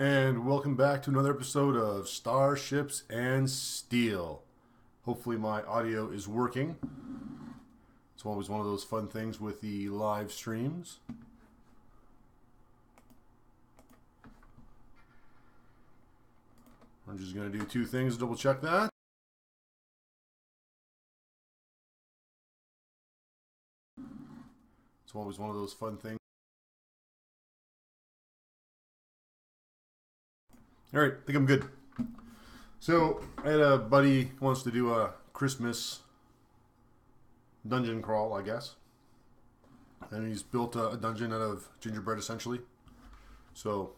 And welcome back to another episode of Starships and Steel. Hopefully my audio is working. It's always one of those fun things with the live streams. I'm just going to do two things to double check that. It's always one of those fun things. Alright, I think I'm good. So, I had a buddy who wants to do a Christmas dungeon crawl, I guess. And he's built a dungeon out of gingerbread, essentially. So,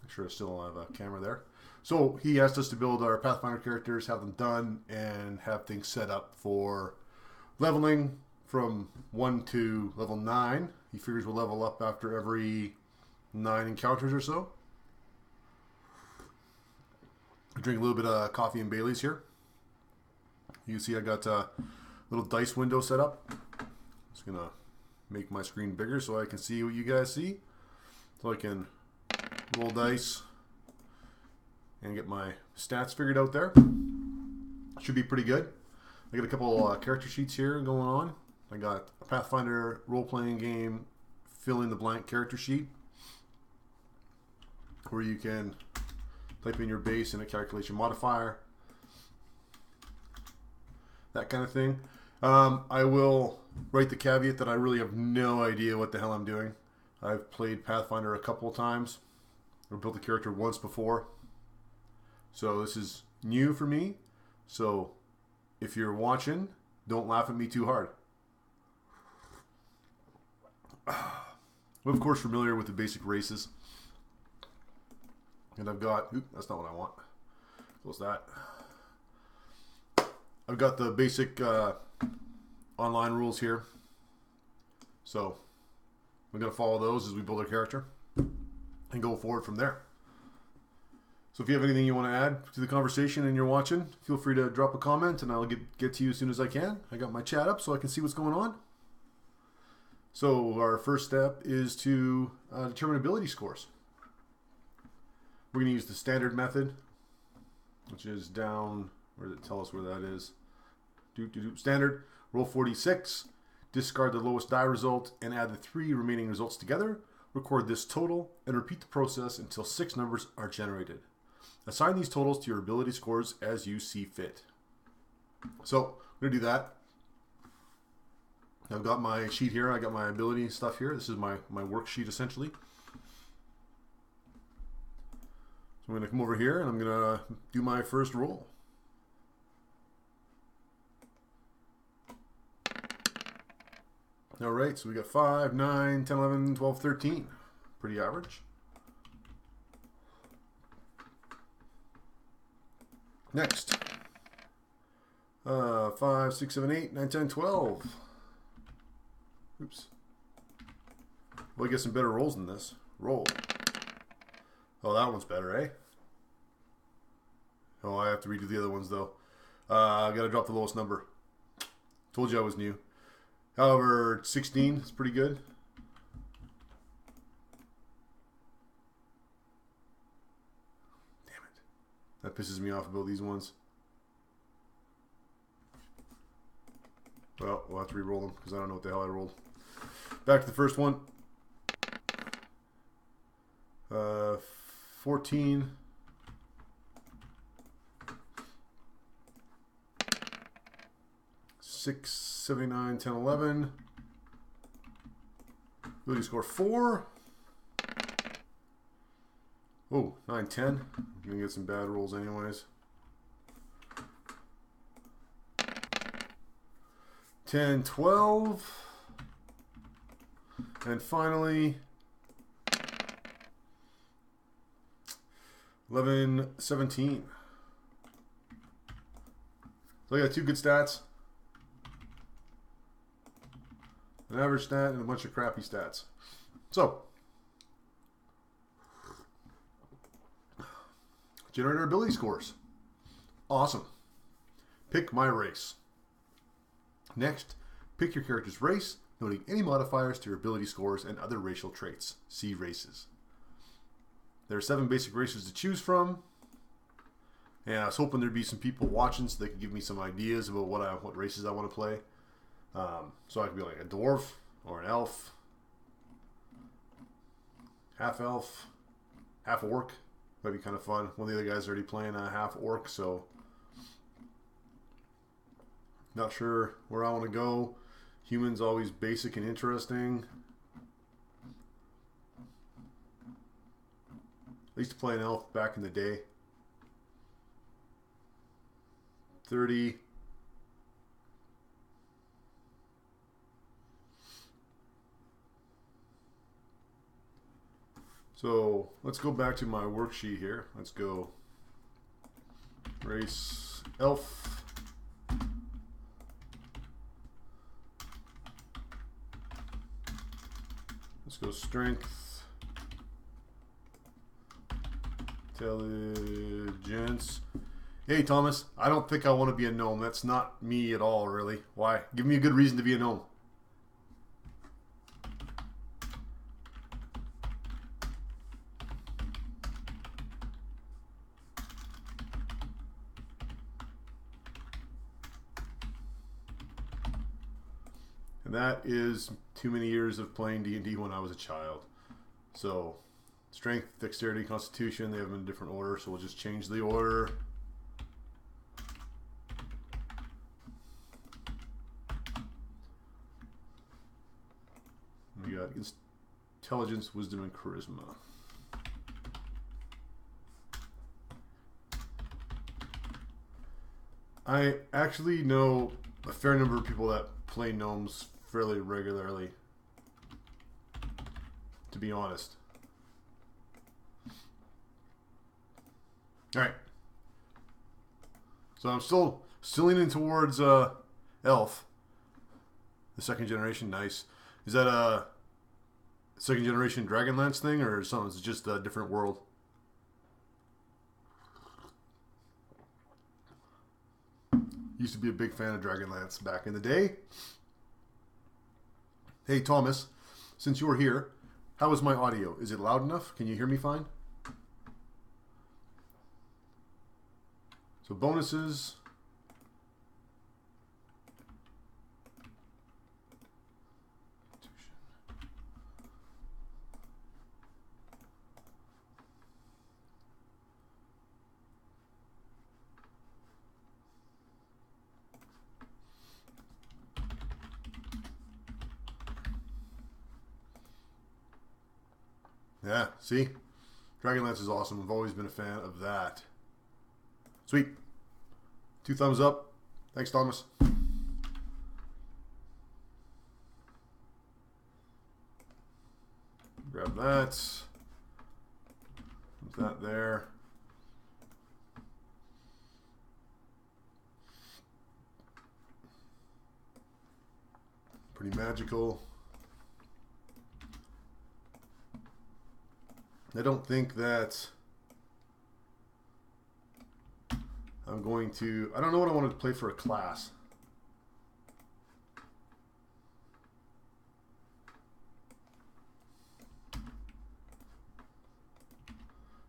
make sure I still have a camera there. So, he asked us to build our Pathfinder characters, have them done, and have things set up for leveling from 1 to level 9. He figures we'll level up after every 9 encounters or so. I drink a little bit of coffee and Bailey's here. You can see I got a little dice window set up. Just going to make my screen bigger so I can see what you guys see. So I can roll dice and get my stats figured out there. Should be pretty good. I got a couple character sheets here going on. I got a Pathfinder role-playing game fill in the blank character sheet where you can type in your base and a calculation modifier, that kind of thing. I will write the caveat that I really have no idea what the hell I'm doing. I've played Pathfinder a couple of times, or built a character once before, so this is new for me. So if you're watching, don't laugh at me too hard. I'm of course familiar with the basic races. And I've got, that's not what I want. Close that. I've got the basic online rules here. So we're going to follow those as we build our character and go forward from there. So if you have anything you want to add to the conversation and you're watching, feel free to drop a comment and I'll get to you as soon as I can. I got my chat up so I can see what's going on. So our first step is to determine ability scores. We're going to use the standard method, which is down, where does it tell us where that is? Standard, roll 46, discard the lowest die result, and add the 3 remaining results together. Record this total, and repeat the process until 6 numbers are generated. Assign these totals to your ability scores as you see fit. So, I'm going to do that. I've got my sheet here, I got my ability stuff here. This is my worksheet, essentially. I'm going to come over here and I'm going to do my first roll. Alright, so we got 5, 9, 10, 11, 12, 13. Pretty average. Next. 5, 6, 7, 8, 9, 10, 12. Oops. Well, I get some better rolls than this. Roll. Oh, that one's better, eh? Oh, I have to redo the other ones, though. I gotta drop the lowest number. Told you I was new. However, 16 is pretty good. Damn it. That pisses me off about these ones. Well, we'll have to re-roll them, because I don't know what the hell I rolled. Back to the first one. 14. 6, 79, 10, 11. Ability score 4. Oh, 9, 10. I'm going to get some bad rolls anyways. 10, 12. And finally, 11, 17. So I got 2 good stats. An average stat and a bunch of crappy stats. So, generate our ability scores. Awesome. Pick my race. Next, pick your character's race, noting any modifiers to your ability scores and other racial traits. See races. There are 7 basic races to choose from. And I was hoping there'd be some people watching so they could give me some ideas about what races I want to play. So I could be like a dwarf or an elf, half elf, half orc. That'd be kind of fun. One of the other guys is already playing a half orc, so not sure where I want to go. Humans always basic and interesting. I used to play an elf back in the day. 30. So let's go back to my worksheet here. Let's go race elf. Let's go strength, intelligence. Hey Thomas, I don't think I want to be a gnome. That's not me at all, really. Why? Give me a good reason to be a gnome. And that is too many years of playing D&D when I was a child. So, strength, dexterity, constitution, they have them in a different order, so we'll just change the order. We got intelligence, wisdom, and charisma. I actually know a fair number of people that play gnomes fairly regularly, to be honest. Alright. So I'm still leaning towards elf. The second generation, nice. Is that a second generation Dragonlance thing or something? It's just a different world. Used to be a big fan of Dragonlance back in the day. Hey Thomas, since you are here, how is my audio? Is it loud enough? Can you hear me fine? So bonuses. Yeah, see? Dragonlance is awesome. I've always been a fan of that. Sweet. 2 thumbs up. Thanks, Thomas. Grab that. Put that there. Pretty magical. I don't think that I'm going to... I don't know what I want to play for a class.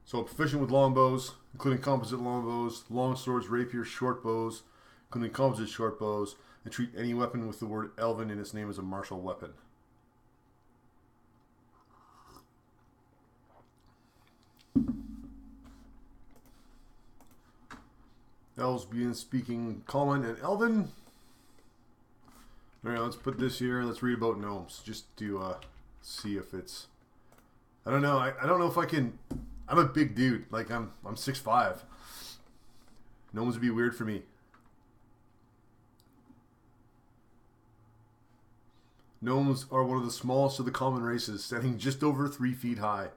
So proficient with longbows, including composite longbows, long swords, rapiers, short bows, including composite short bows, and treat any weapon with the word elven in its name as a martial weapon. Elves begin speaking common and elven. Alright, let's put this here. Let's read about gnomes. Just to see if it's... I don't know. I don't know if I can... I'm a big dude. Like, I'm 6'5". Gnomes would be weird for me. Gnomes are one of the smallest of the common races, standing just over 3 feet high.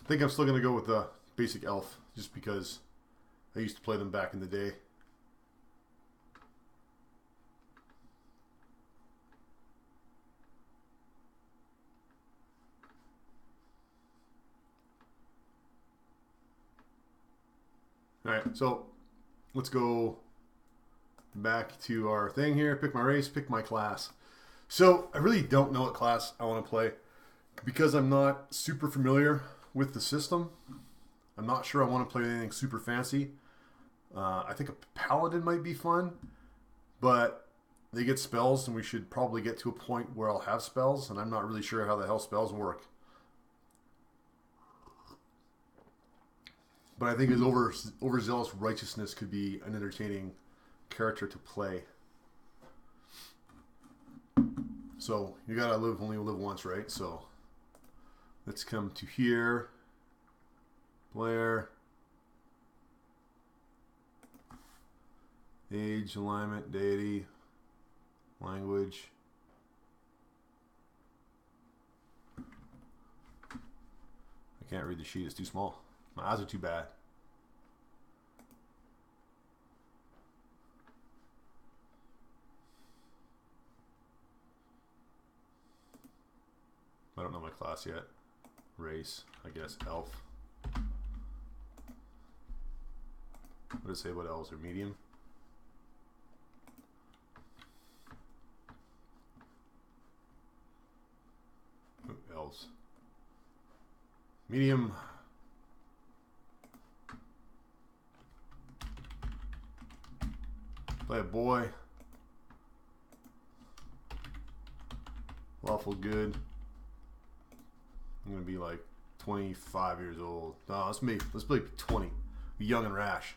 I think I'm still going to go with the basic elf, just because I used to play them back in the day. Alright, so let's go back to our thing here. Pick my race, pick my class. So I really don't know what class I want to play because I'm not super familiar with the system. I'm not sure I want to play anything super fancy. I think a paladin might be fun, but they get spells and we should probably get to a point where I'll have spells, and I'm not really sure how the hell spells work. But I think his overzealous righteousness could be an entertaining character to play. So you gotta only live once, right? So let's come to here. Player. Age, alignment, deity, language. I can't read the sheet, it's too small. My eyes are too bad. I don't know my class yet. Race, I guess elf. What does it say about elves? Are medium? Ooh, elves. Medium. Play a boy. Lawful good. I'm gonna be like 25 years old. No, let's play 20. Be young and rash.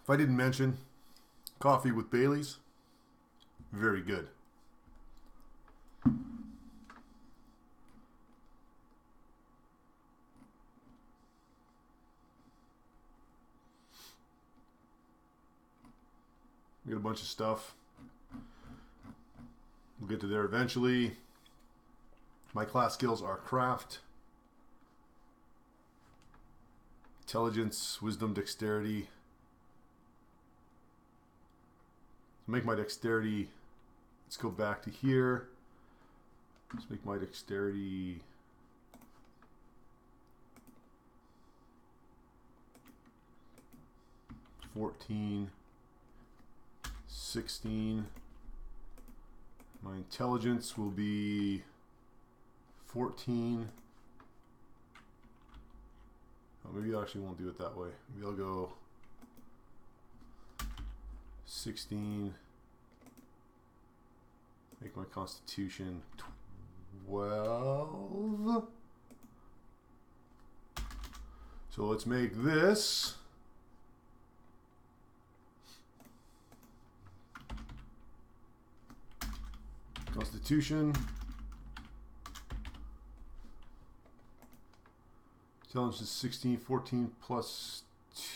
If I didn't mention, coffee with Bailey's, very good. We got a bunch of stuff. We'll get to there eventually. My class skills are craft, intelligence, wisdom, dexterity. So make my dexterity, let's go back to here. Let's make my dexterity 14, 16. My intelligence will be 14. Oh, maybe I actually won't do it that way. Maybe I'll go 16. Make my constitution 12. So let's make this constitution. Intelligence is 16, 14 plus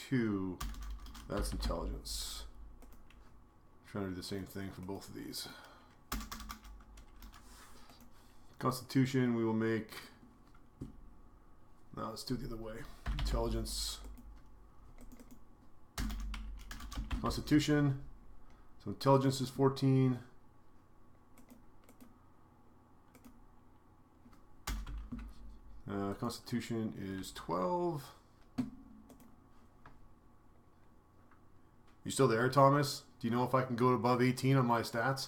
2. That's intelligence. I'm trying to do the same thing for both of these. Constitution, we will make... No, let's do it the other way. Intelligence. Constitution. So intelligence is 14. Constitution is 12. You still there, Thomas? Do you know if I can go above 18 on my stats?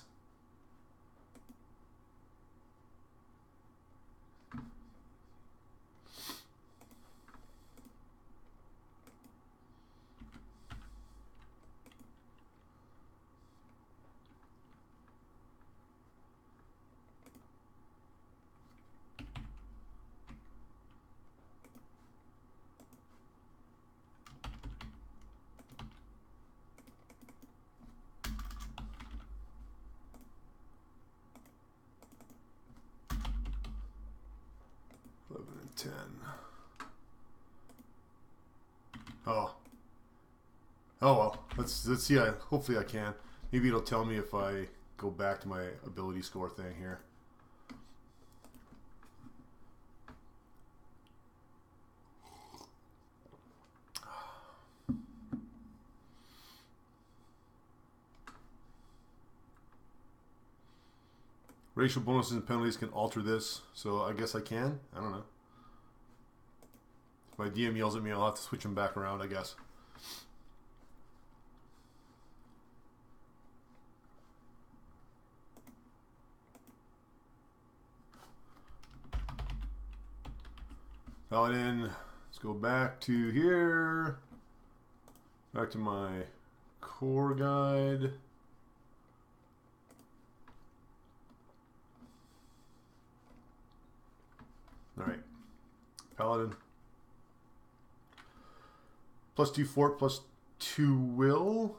10. Oh. Oh well. Let's see. Hopefully I can. Maybe it'll tell me if I go back to my ability score thing here. Racial bonuses and penalties can alter this, so I guess I can. I don't know. If my DM yells at me, I'll have to switch them back around, I guess. Paladin, let's go back to here. Back to my core guide. Alright. Paladin. +2 fort, +2 will.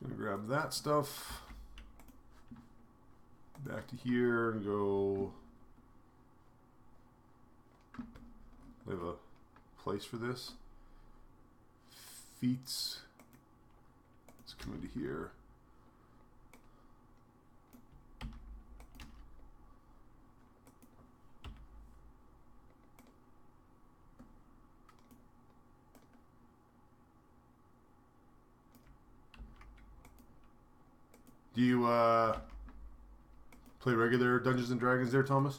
Gonna grab that stuff. Back to here and go. We have a place for this. Feats. Let's come into here. Do you play regular Dungeons and Dragons there, Thomas?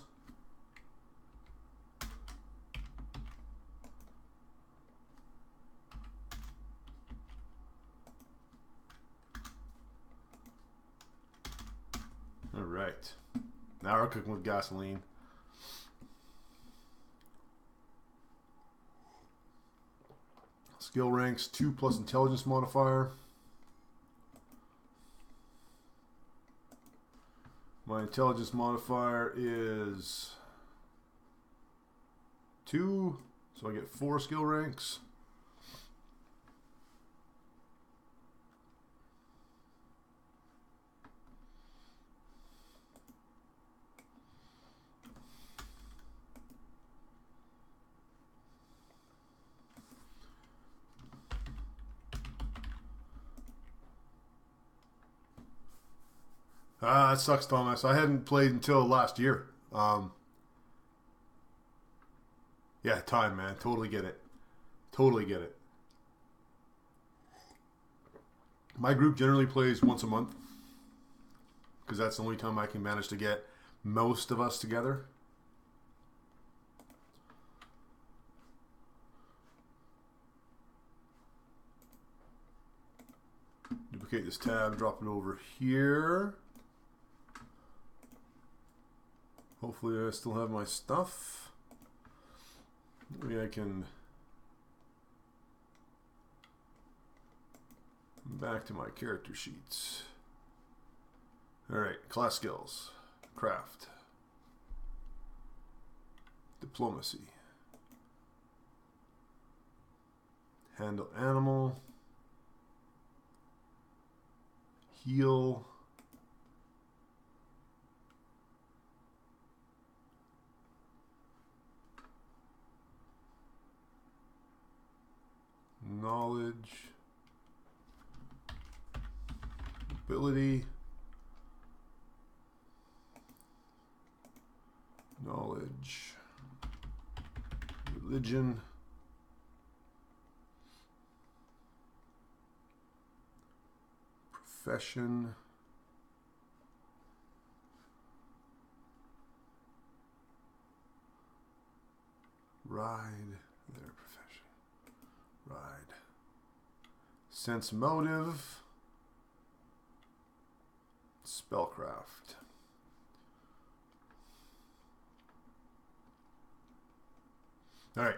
All right. Now we're cooking with gasoline. Skill ranks 2 plus intelligence modifier. My intelligence modifier is 2, so I get 4 skill ranks. That sucks, Thomas. I hadn't played until last year. Yeah, time, man. Totally get it. Totally get it. My group generally plays once a month because that's the only time I can manage to get most of us together. Duplicate this tab, drop it over here. Hopefully I still have my stuff. Maybe I can back to my character sheets. Alright, class skills. Craft. Diplomacy. Handle animal. Heal. Knowledge, ability, knowledge, religion, profession, ride, their profession, ride. Sense motive, spellcraft. All right.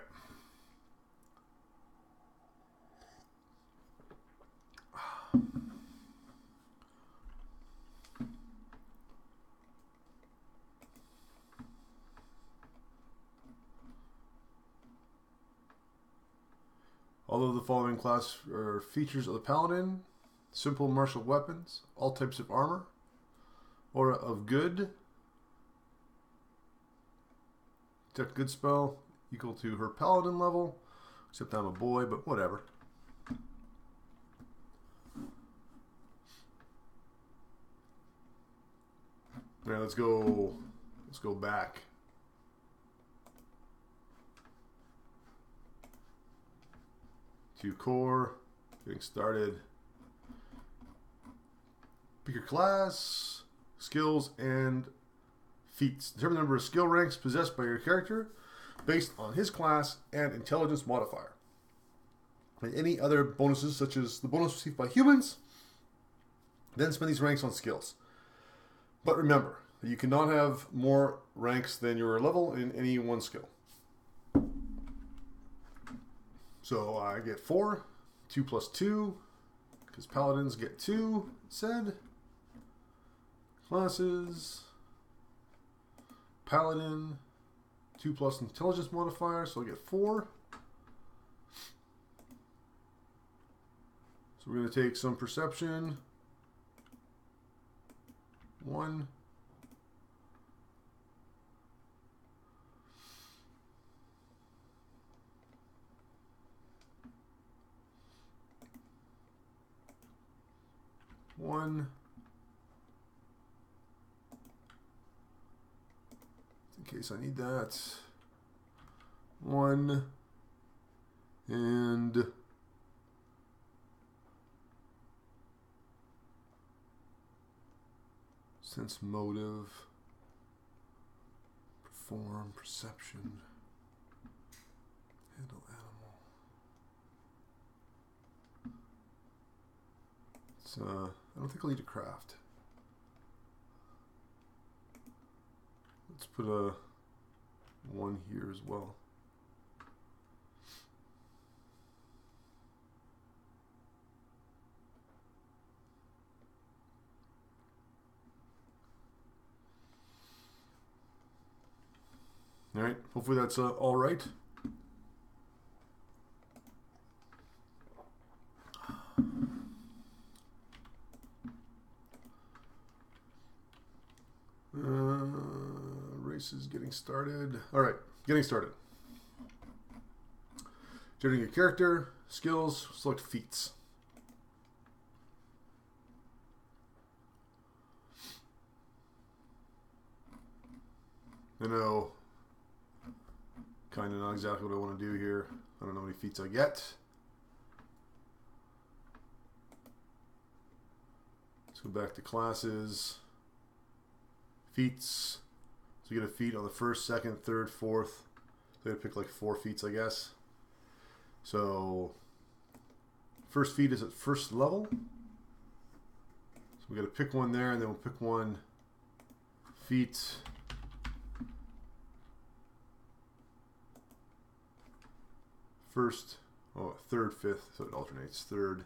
Although the following class are features of the Paladin: simple martial weapons, all types of armor, aura of good, detect good spell equal to her Paladin level, except I'm a boy, but whatever. All right, let's go back. To core, getting started. Pick your class, skills, and feats. Determine the number of skill ranks possessed by your character based on his class and intelligence modifier. And any other bonuses, such as the bonus received by humans, then spend these ranks on skills. But remember that you cannot have more ranks than your level in any one skill. So I get 4, 2 plus 2, because paladins get 2, said. Classes, paladin, 2 plus intelligence modifier, so I get 4. So we're going to take some perception. 1. In case I need that. 1 and sense motive, perform, perception, handle animal. It's I don't think I'll need to craft. Let's put a 1 here as well. All right, hopefully that's all right. Race is getting started. All right, getting started. Generating a character, skills, select feats. I know kind of not exactly what I want to do here. I don't know how many feats I get. Let's go back to classes. Feats. So you get a feat on the first, second, third, fourth. So you gotta pick like 4 feats, I guess. So first feat is at first level. So we gotta pick one there, and then we'll pick one feat. First, oh, third, fifth, so it alternates. Third,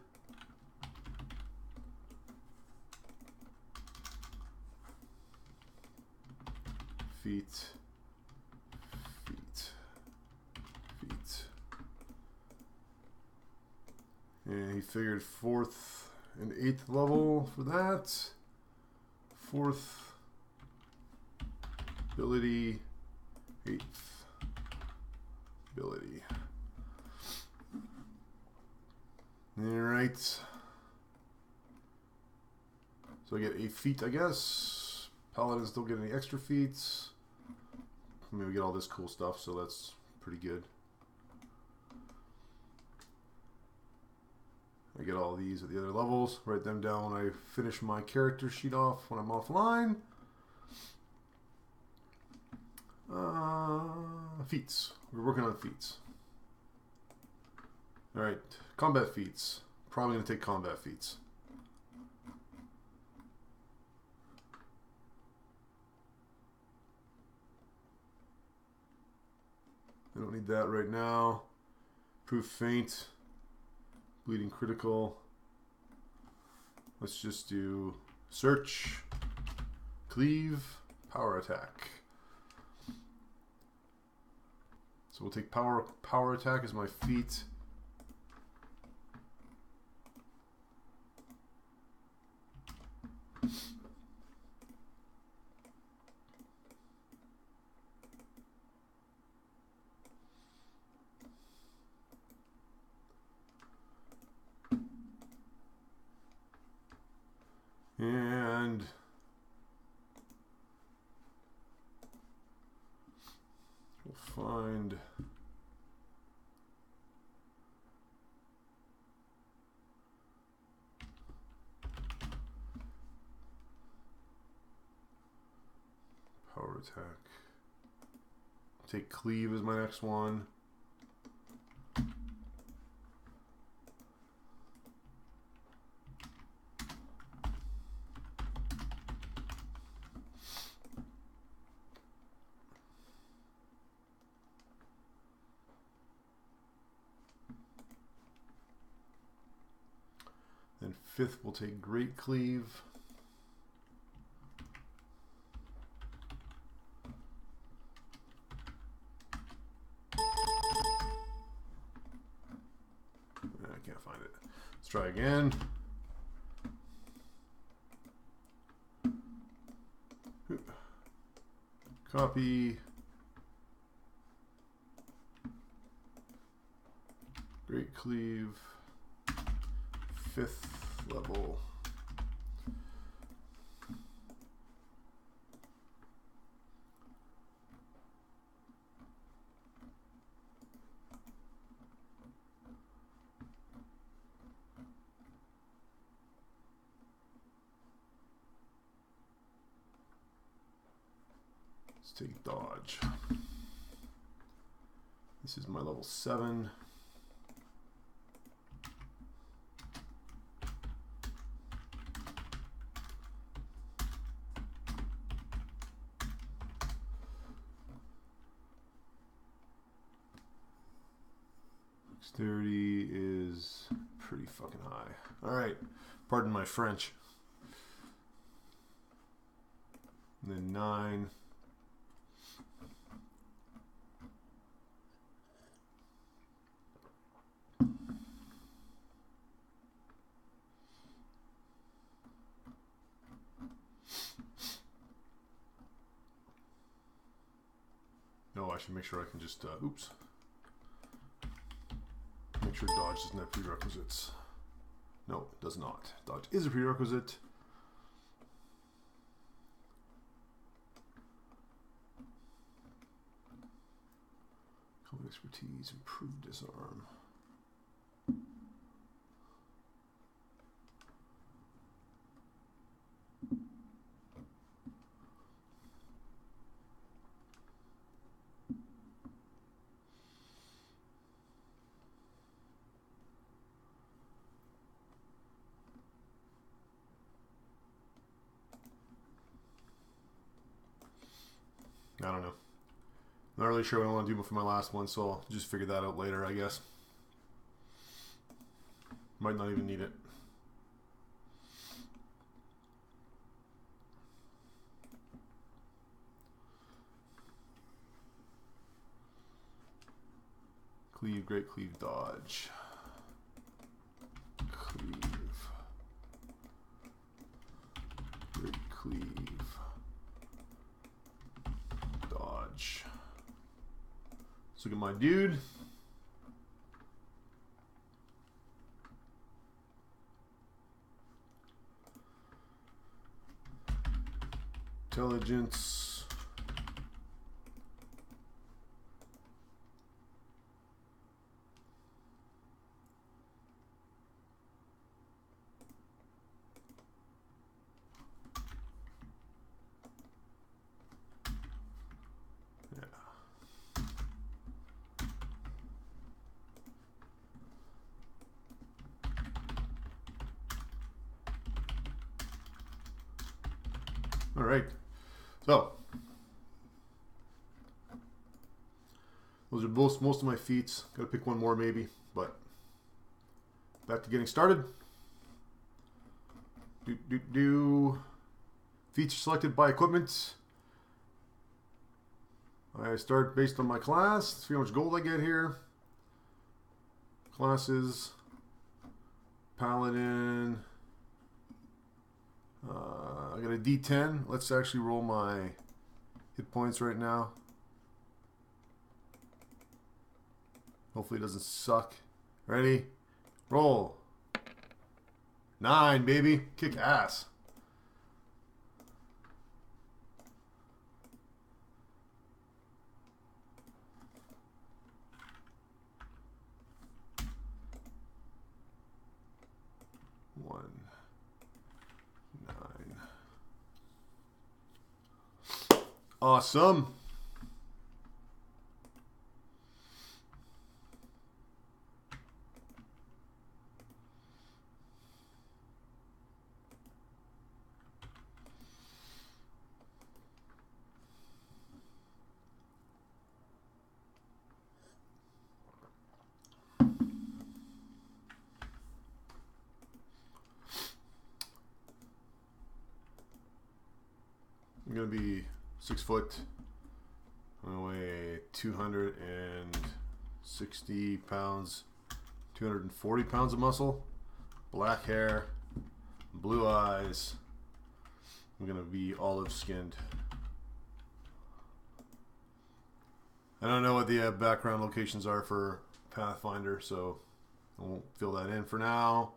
feat, feat, feat. And he figured 4th and 8th level for that. 4th ability, 8th ability. Alright. So I get a feat, I guess. Paladins don't get any extra feats. I mean, we get all this cool stuff, so that's pretty good. I get all these at the other levels. Write them down when I finish my character sheet off when I'm offline. Feats. We're working on feats. Alright, combat feats. Probably going to take combat feats. I don't need that right now. Proof faint. Bleeding critical. Let's just do search, cleave, power attack. So we'll take power attack as my feat. And we'll find power attack. Take cleave as my next one. Then fifth, we'll take great cleave. I can't find it. Let's try again. Copy. Great cleave. Fifth level. Let's take dodge. This is my level 7. Dexterity is pretty fucking high. Alright, pardon my French. And then 9. No, I should make sure I can just, oops. Make sure dodge doesn't have prerequisites. No, it does not. Dodge is a prerequisite. Combat expertise, improved disarm. I don't know. Not really sure what I want to do for my last one, so I'll just figure that out later, I guess. Might not even need it. Cleave, great cleave, dodge. Cleave. Great cleave. Dodge. Let's look at my dude. Intelligence. All right, so Those are most of my feats. Gotta pick one more maybe, but back to getting started. Feats are selected by equipment. I start based on my class. Let's see how much gold I get here. Classes. Paladin. I got a D10. Let's actually roll my hit points right now. Hopefully it doesn't suck. Ready? Roll. 9, baby. Kick ass. Awesome. I'm going to be 6 foot. I weigh 260 pounds, 240 pounds of muscle, black hair, blue eyes. I'm going to be olive skinned. I don't know what the background locations are for Pathfinder, so I won't fill that in for now.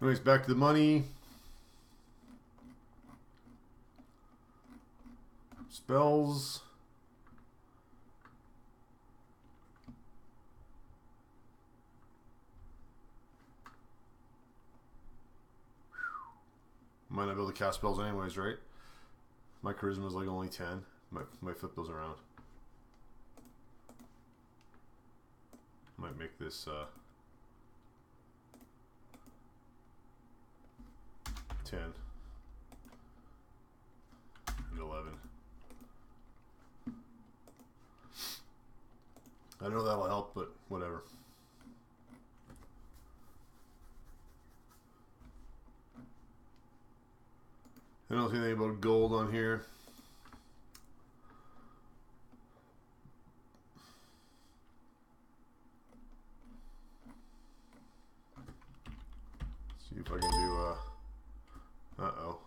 Anyways, back to the money. Spells. Might not be able to cast spells anyways, right? My charisma is like only 10. Might flip those around. Might make this 10 and 11. I know that'll help, but whatever. I don't see anything about gold on here. See if I can do uh-oh.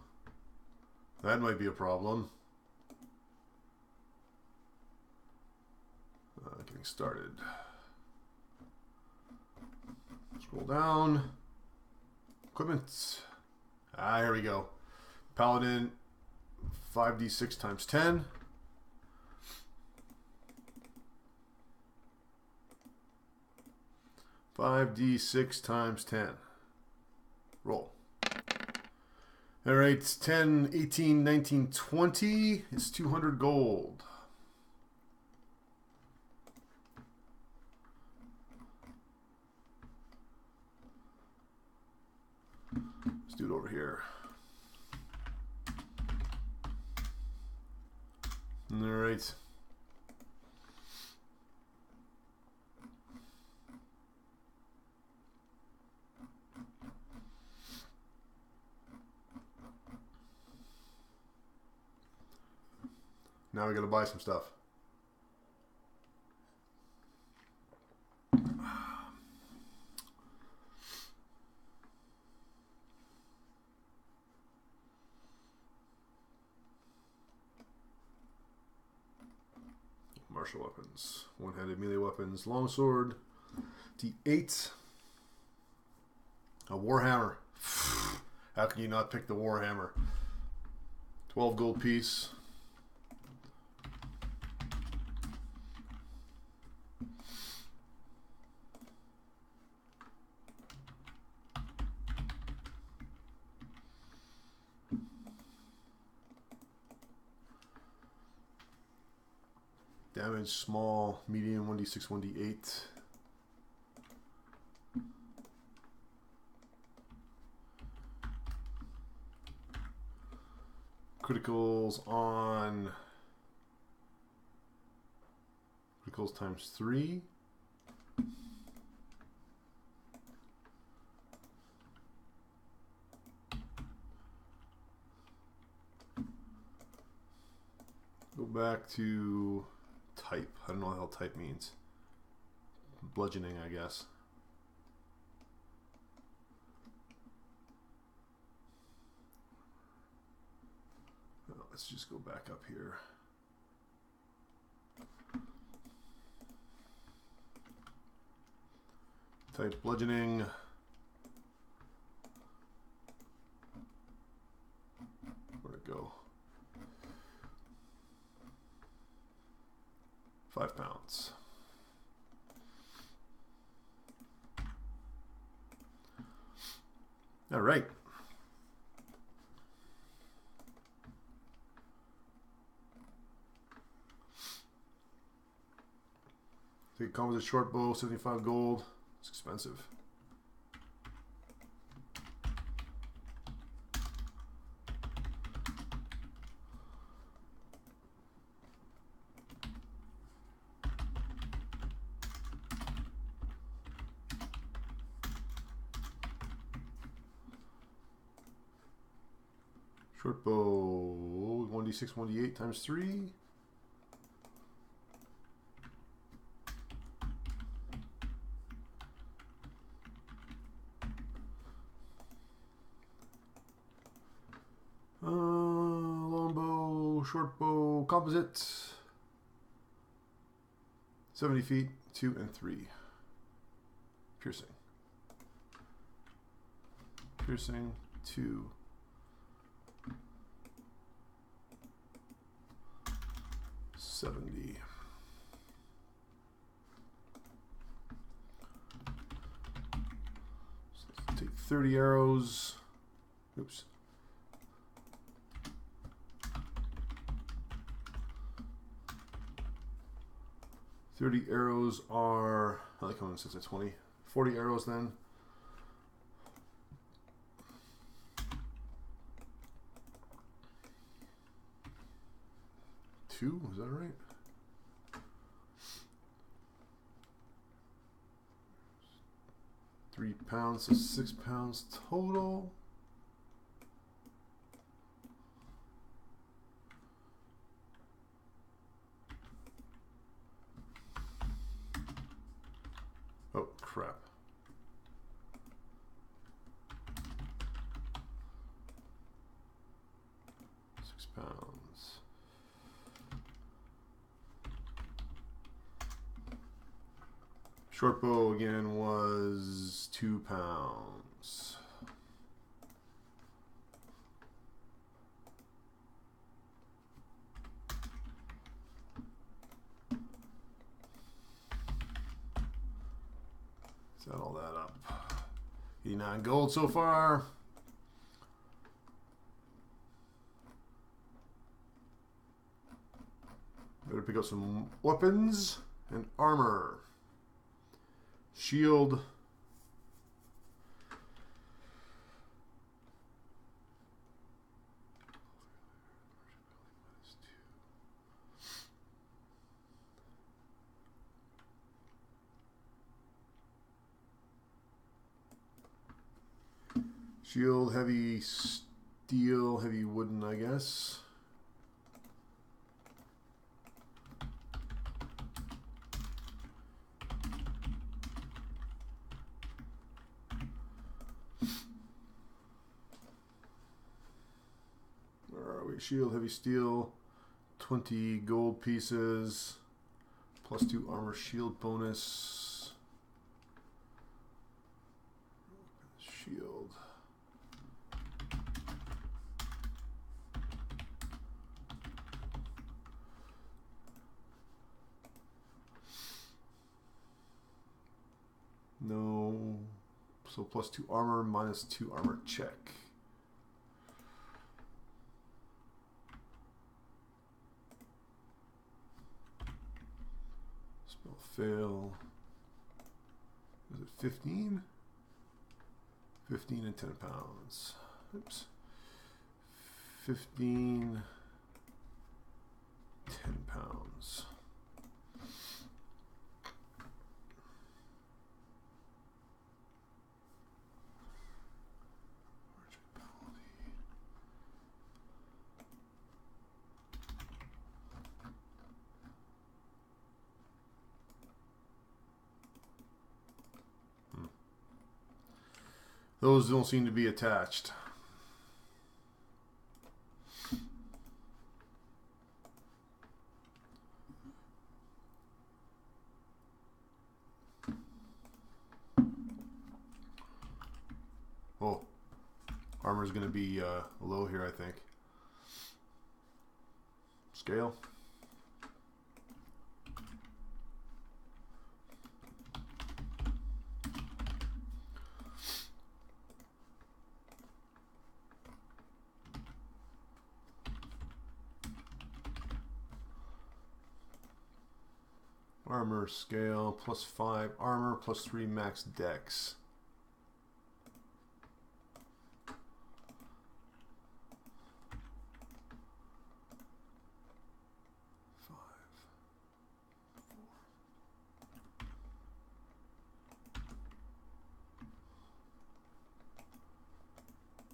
That might be a problem. Getting started. Scroll down. Equipment. Here we go. Paladin 5d6 times 10. $5d6 times 10. Roll. Alright, 10, 18, 19, 20 is 200 gold. Let's do it over here. All right. Now we got to buy some stuff. Martial weapons, one-handed melee weapons, longsword, D8, a warhammer. How can you not pick the warhammer? 12 gold piece. Damage, small, medium, 1d6, 1d8. Criticals tentacles times 3. Go back to type. I don't know what the hell type means. Bludgeoning, I guess. Well, let's just go back up here. Type bludgeoning. Where'd it go? 5 pounds. All right. Take a composite short bow, 75 gold. It's expensive. Short bow, 1d6, 1d8 times 3. Longbow, short bow, composite. 70 feet, 2 and 3. Piercing. Piercing, 2. 70. So let's take 30 arrows. Oops. $30 arrows are, I like how it says at 20. 40 arrows then. 2, is that right? £3, so 6 pounds total. Oh, crap. £6. Short bow again was 2 pounds. Set all that up. 89 gold so far. Better pick up some weapons and armor. Shield. Shield, heavy steel, heavy wooden, I guess. Shield, heavy steel, 20 gold pieces, +2 armor shield bonus. Shield. No. So +2 armor, -2 armor check. Fail. Is it 15? 15 and 10 pounds. Oops. 15, 10 pounds. Those don't seem to be attached. Oh, armor is going to be low here, I think. Scale. Armor scale +5 armor +3 max dex.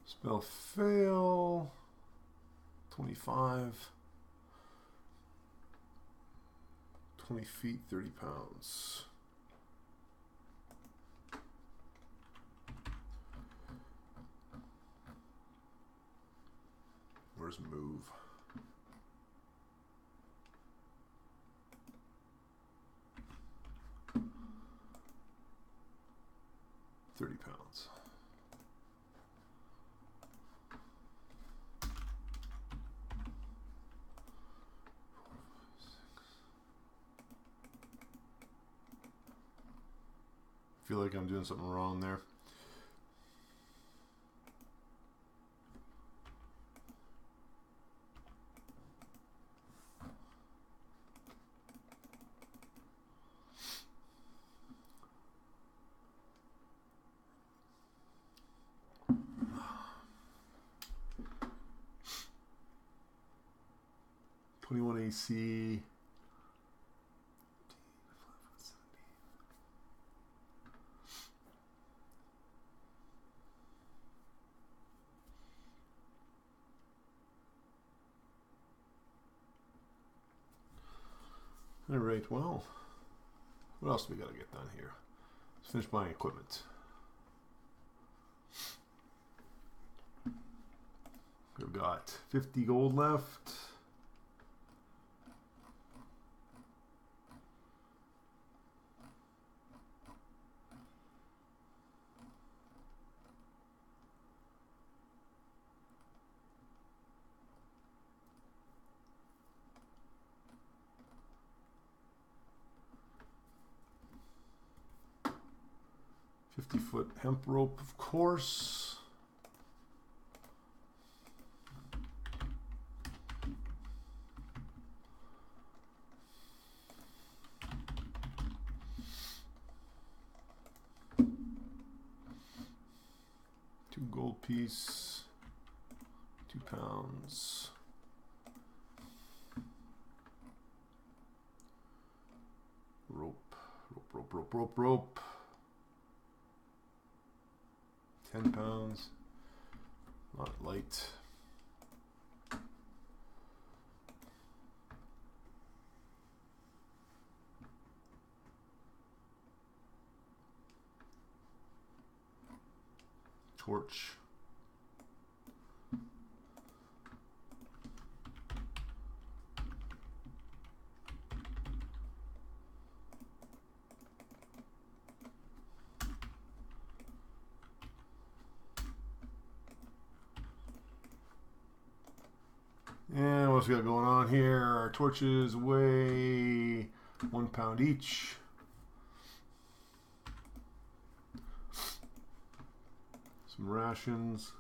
Spell fail. 25. 20 feet, 30 pounds. Where's move? £30. Feel like I'm doing something wrong there. '21 AC. All right, well, what else do we got to get done here? Let's finish buying equipment. We've got 50 gold left. Foot hemp rope, of course. Two gold piece, 2 pounds. Rope, rope, rope, rope, rope, rope. 10 pounds, not light. Torch. And what's we got going on here? Our torches weigh 1 pound each. Some rations.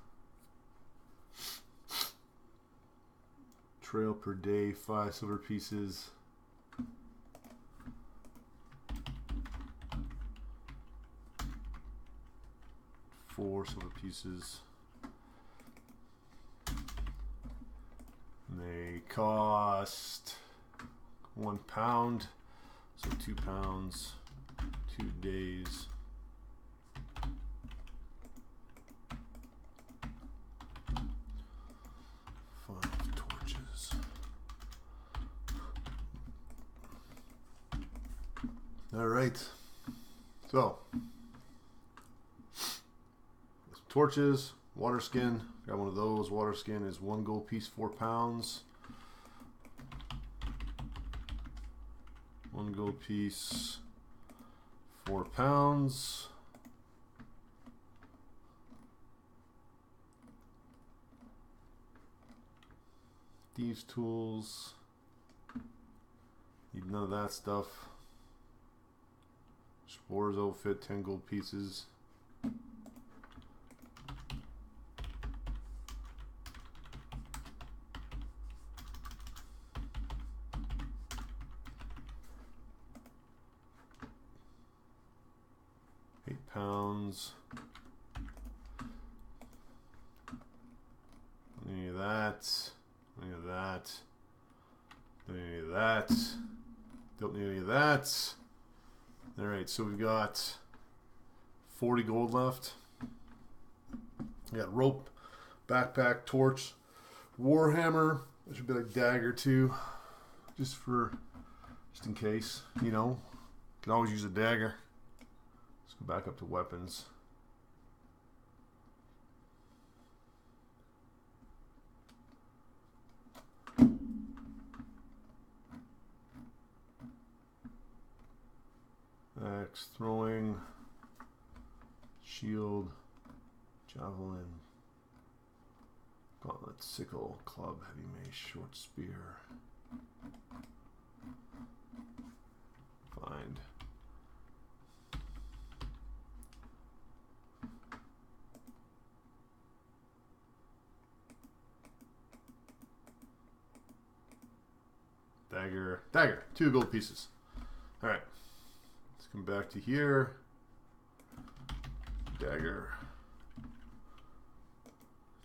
Trail per day, 5 silver pieces. Four silver pieces. They cost 1 pound, so 2 pounds, 2 days. Five torches. All right, so let's torches, water skin. Got one of those. Water skin is 1 gold piece, 4 pounds. 1 gold piece, 4 pounds. Thieves' tools. Need none of that stuff. Spores outfit, 10 gold pieces. £8. Any of that. Any of that. Don't need any of that. Don't need any of that. Alright, so we've got 40 gold left. We got rope, backpack, torch, warhammer. There should be like dagger too. Just in case, you know. Can always use a dagger. Let's go back up to weapons. Axe, throwing, shield, javelin, gauntlet, sickle, club, heavy mace, short spear. Find. Dagger, 2 gold pieces. All right. Come back to here. Dagger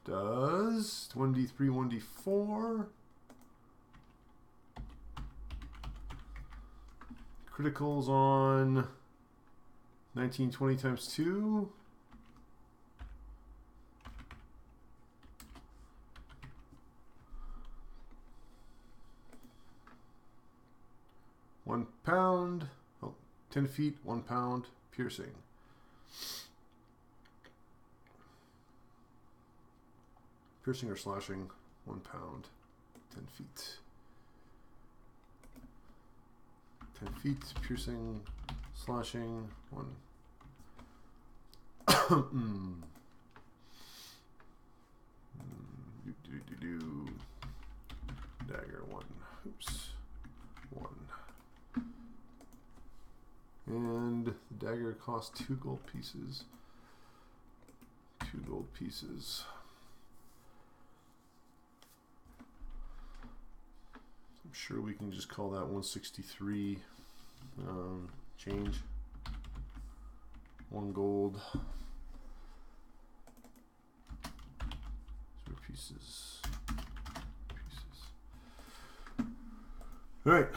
does 1d3, 1d4. Criticals on 19, 20 times 2. £1. 10 feet, 1 pound, piercing. Piercing or slashing, 1 pound, 10 feet. 10 feet, piercing, slashing, 1. Dagger, 1. Oops. 1. And the dagger costs 2 gold pieces. 2 gold pieces. I'm sure we can just call that 163 change. 1 gold. 0 pieces. All right.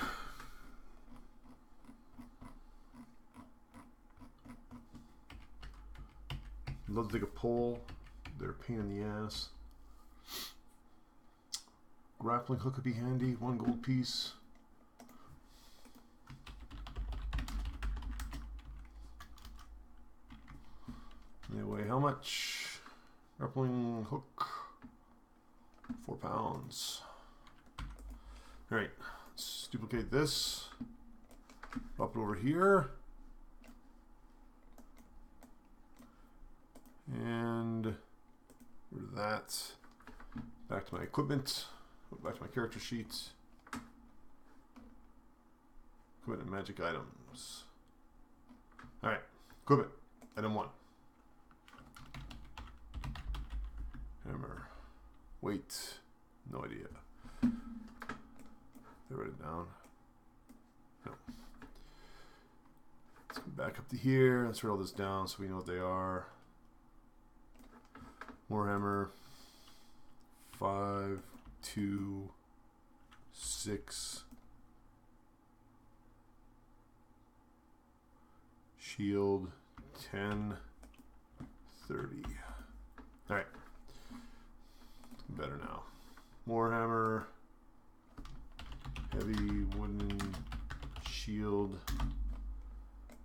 Love to take a pole. They're a pain in the ass. Grappling hook would be handy. 1 gold piece. Anyway, how much? Grappling hook. 4 pounds. Alright, let's duplicate this. Drop it over here. And rid of that. Back to my equipment. Back to my character sheet. Equipment and magic items. Alright, equipment. Item 1. Hammer. Weight. No idea. Did I write it down? No. Let's go back up to here. Let's write all this down so we know what they are. Warhammer 5, 2, 6. Shield 10, 30. All right. Better now. Warhammer, heavy wooden shield.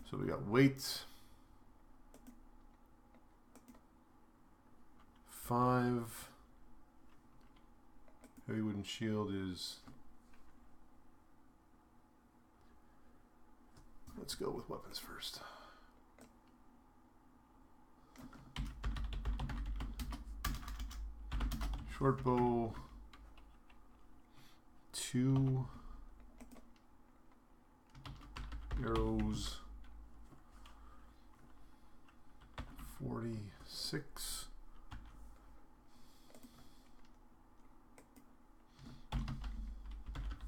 So we got weight. 5. Heavy wooden shield is... Let's go with weapons first. Short bow, 2 arrows, 46.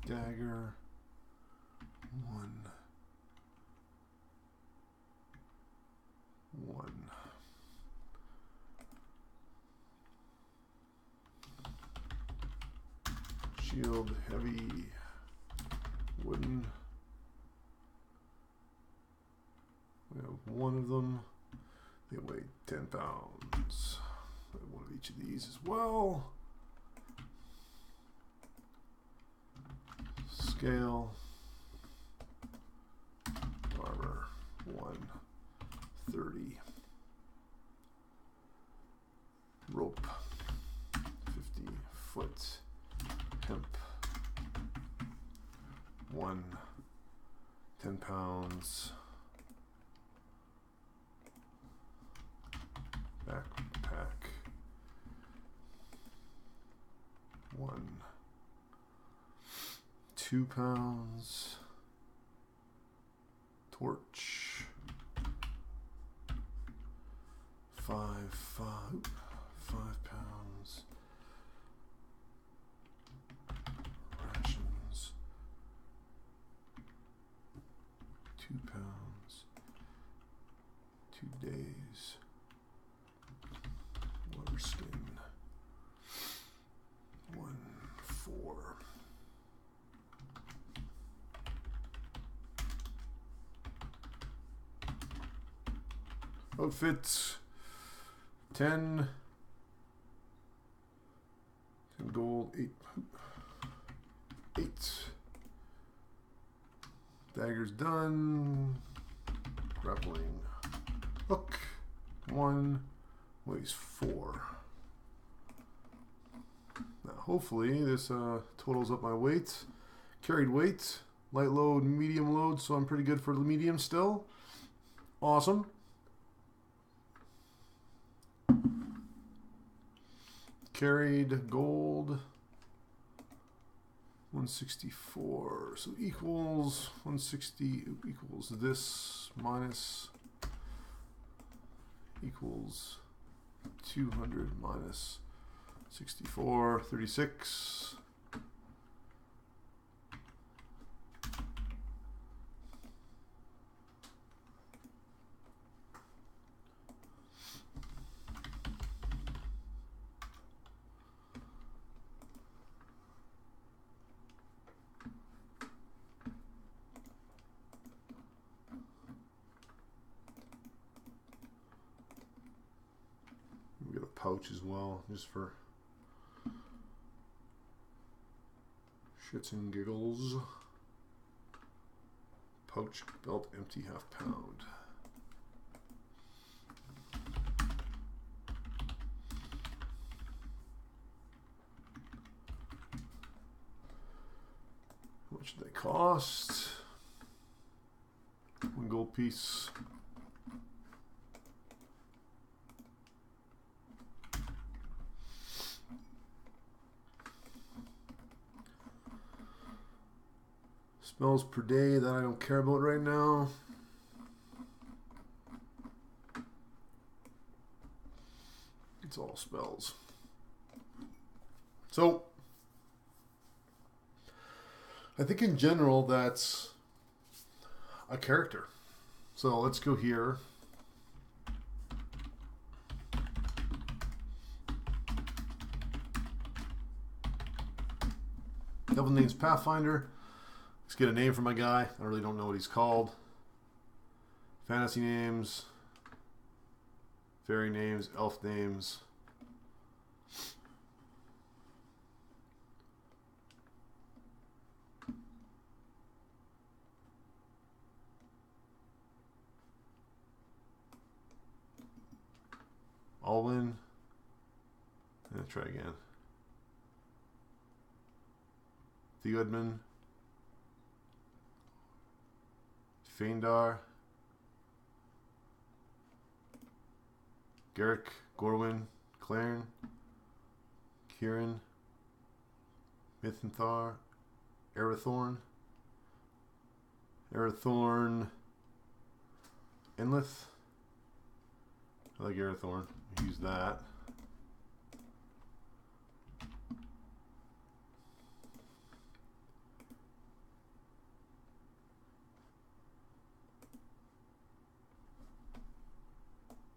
Dagger, 1. Shield, heavy, wooden. We have 1 of them. They weigh 10 pounds. We have 1 of each of these as well. Scale. Armor, 130. Rope, 50 foot. Hemp, 1, 10 pounds. Backpack, 1, 2 pounds. Torch, 5 pounds. Rations, 2 pounds. 2 days. Water skin, 1, 4. Outfits, 10 gold, 8. Daggers done. Grappling hook, 1, weighs 4. Now hopefully this totals up my weight. Carried weight, light load, medium load, so I'm pretty good for the medium still. Awesome. Carried gold, 164, so equals 160 equals this minus equals 200 minus 64, 36. We got a pouch as well, just for shits and giggles. Pouch, belt, empty, ½ pound. How much do they cost? 1 gold piece. Spells per day that I don't care about right now. It's all spells. So, I think in general that's a character. So let's go here. Devil name's Pathfinder. Let's get a name for my guy. I really don't know what he's called. Fantasy names. Fairy names. Elf names. Alwyn. Let's try again. Theodman. Feindar. Garrick, Gorwyn, Claren, Kieran, Mithenthar, Arathorn, Inlith. I like Arathorn. Use that.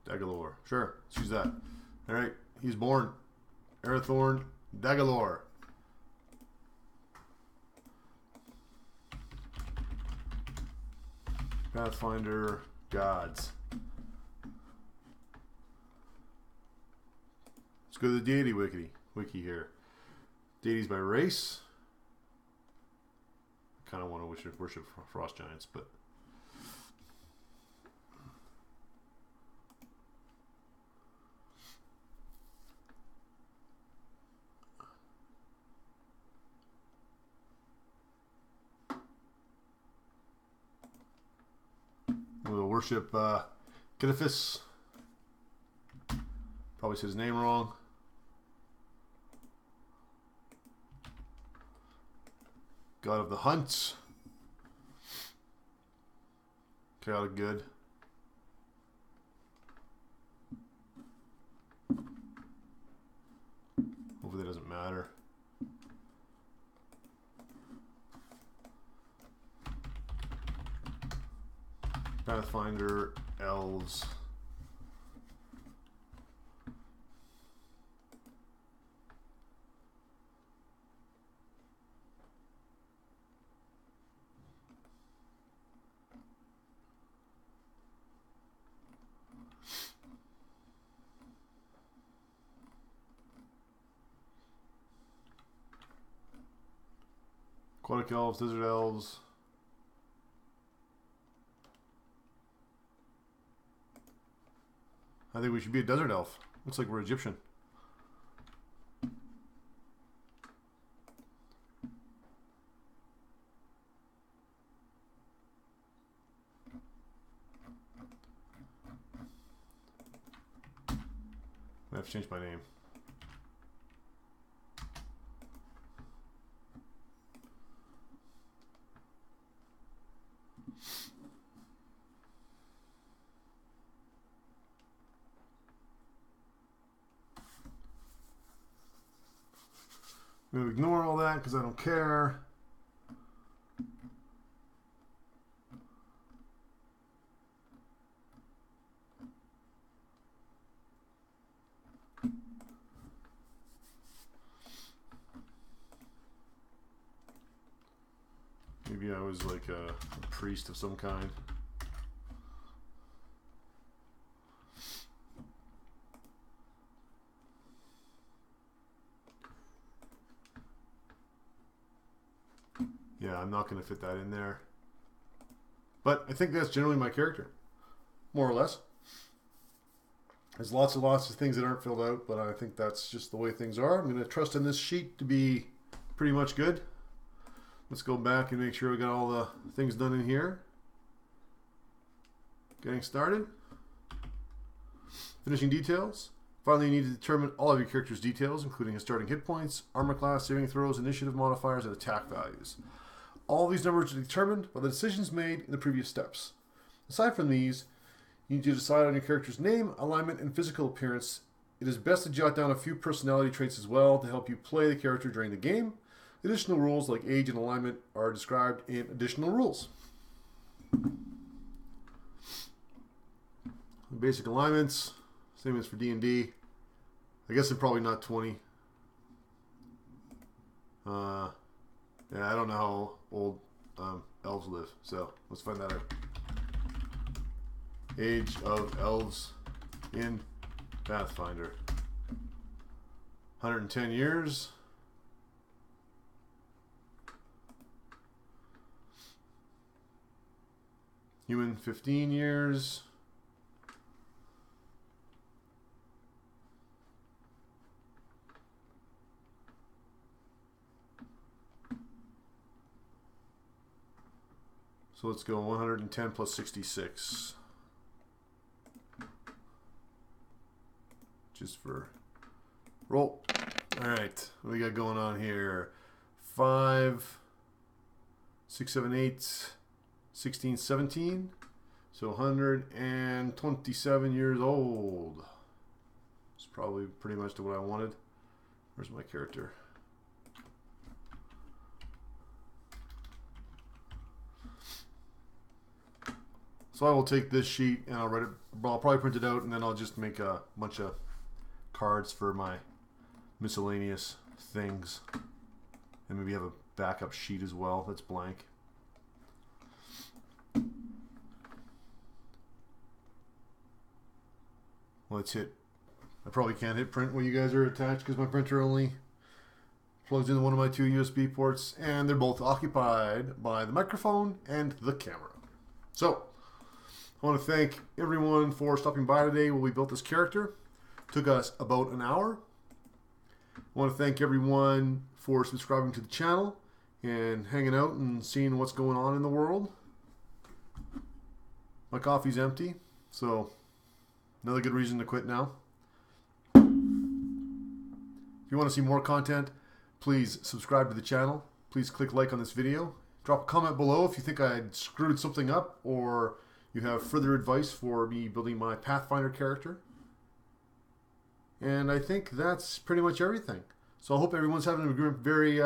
Dagalore. Sure, let's use that. Alright, he's born. Arathorn Dagalore. Pathfinder Gods. Let's go to the deity wiki here. Deities by race. I kind of want to worship frost giants, but we'll worship Kidifis. Probably said his name wrong. God of the Hunt. Chaotic Good. Hopefully that doesn't matter. Pathfinder Elves. Aquatic Elves, Desert Elves. I think we should be a desert elf. Looks like we're Egyptian. I have to change my name. I'm going to ignore all that because I don't care. Maybe I was like a priest of some kind. Yeah, I'm not going to fit that in there. But I think that's generally my character. More or less. There's lots and lots of things that aren't filled out, but I think that's just the way things are. I'm going to trust in this sheet to be pretty much good. Let's go back and make sure we got all the things done in here. Getting started. Finishing details. Finally, you need to determine all of your character's details, including his starting hit points, armor class, saving throws, initiative modifiers, and attack values. All these numbers are determined by the decisions made in the previous steps. Aside from these, you need to decide on your character's name, alignment, and physical appearance. It is best to jot down a few personality traits as well to help you play the character during the game. Additional rules like age and alignment are described in additional rules. Basic alignments, same as for D&D. I guess they're probably not 20. Yeah, I don't know how old elves live, so let's find that out. Age of elves in Pathfinder. 110 years. Human, 15 years. So let's go 110 plus 66. Just for roll. Alright, what do we got going on here? 5, 6, 7, 8, 16, 17. So 127 years old. It's probably pretty much what I wanted. Where's my character? So I will take this sheet and I'll write it. I'll probably print it out and then I'll just make a bunch of cards for my miscellaneous things, and maybe have a backup sheet as well that's blank. Let's hit. I probably can't hit print when you guys are attached because my printer only plugs into one of my 2 USB ports, and they're both occupied by the microphone and the camera. So I want to thank everyone for stopping by today while we built this character. It took us about an hour. I want to thank everyone for subscribing to the channel and hanging out and seeing what's going on in the world. My coffee's empty, so another good reason to quit now. If you want to see more content, please subscribe to the channel. Please click like on this video. Drop a comment below if you think I screwed something up or you have further advice for me building my Pathfinder character. And I think that's pretty much everything. So I hope everyone's having a very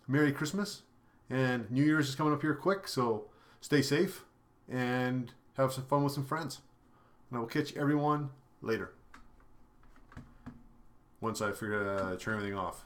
Merry Christmas. And New Year's is coming up here quick, so stay safe and have some fun with some friends. And I will catch everyone later. Once I figure out how to turn everything off.